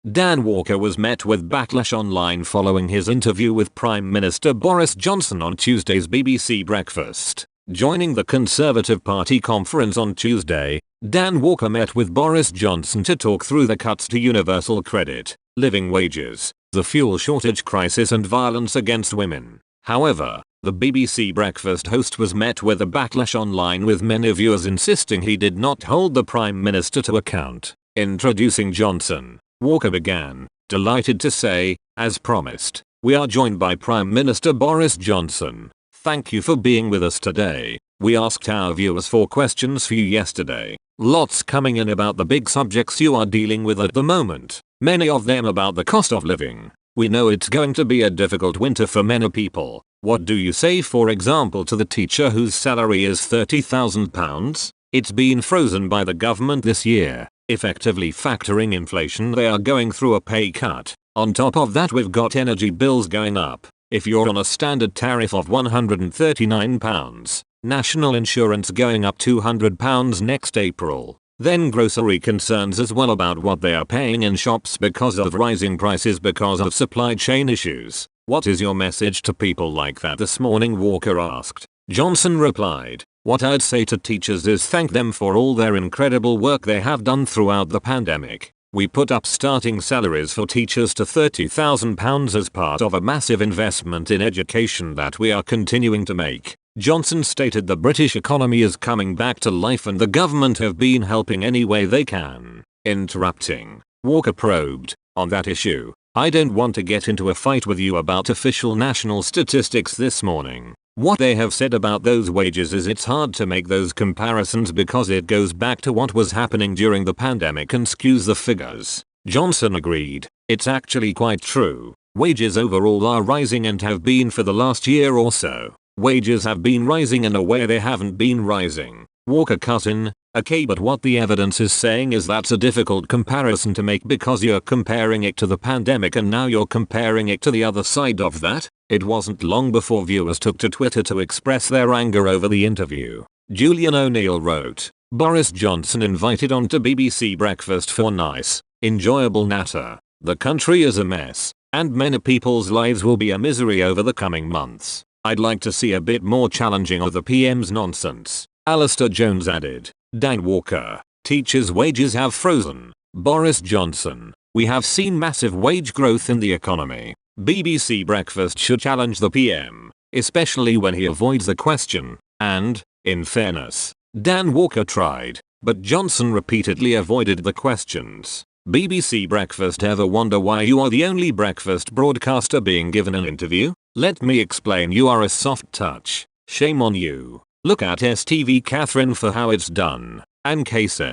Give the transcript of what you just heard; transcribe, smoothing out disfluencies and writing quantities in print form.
Dan Walker was met with backlash online following his interview with Prime Minister Boris Johnson on Tuesday's BBC Breakfast. Joining the Conservative Party conference on Tuesday, Dan Walker met with Boris Johnson to talk through the cuts to universal credit, living wages, the fuel shortage crisis and violence against women. However, the BBC Breakfast host was met with a backlash online, with many viewers insisting he did not hold the Prime Minister to account. Introducing Johnson, Walker began, "Delighted to say, as promised, we are joined by Prime Minister Boris Johnson. Thank you for being with us today. We asked our viewers 4 questions for you yesterday. Lots coming in about the big subjects you are dealing with at the moment. Many of them about the cost of living. We know it's going to be a difficult winter for many people. What do you say, for example, to the teacher whose salary is £30,000? It's been frozen by the government this year, effectively factoring inflation. They are going through a pay cut. On top of that, we've got energy bills going up. If you're on a standard tariff of £139, national insurance going up £200 next April. Then grocery concerns as well about what they are paying in shops because of rising prices because of supply chain issues. What is your message to people like that this morning?" Walker asked. Johnson replied, "What I'd say to teachers is thank them for all their incredible work they have done throughout the pandemic. We put up starting salaries for teachers to £30,000 as part of a massive investment in education that we are continuing to make." Johnson stated the British economy is coming back to life and the government have been helping any way they can. Interrupting, Walker probed, "On that issue, I don't want to get into a fight with you about official national statistics this morning. What they have said about those wages is it's hard to make those comparisons because it goes back to what was happening during the pandemic and skews the figures." Johnson agreed, "It's actually quite true. Wages overall are rising and have been for the last year or so. Wages have been rising in a way they haven't been rising." Walker cut in, "Okay, but what the evidence is saying is that's a difficult comparison to make because you're comparing it to the pandemic and now you're comparing it to the other side of that." It wasn't long before viewers took to Twitter to express their anger over the interview. Julian O'Neill wrote, "Boris Johnson invited onto BBC Breakfast for nice, enjoyable natter. The country is a mess, and many people's lives will be a misery over the coming months. I'd like to see a bit more challenging of the PM's nonsense." Alistair Jones added, "Dan Walker, teachers' wages have frozen. Boris Johnson, we have seen massive wage growth in the economy. BBC Breakfast should challenge the PM, especially when he avoids the question, and, in fairness, Dan Walker tried, but Johnson repeatedly avoided the questions. BBC Breakfast, ever wonder why you are the only breakfast broadcaster being given an interview? Let me explain, you are a soft touch. Shame on you. Look at STV Catherine for how it's done." And K said,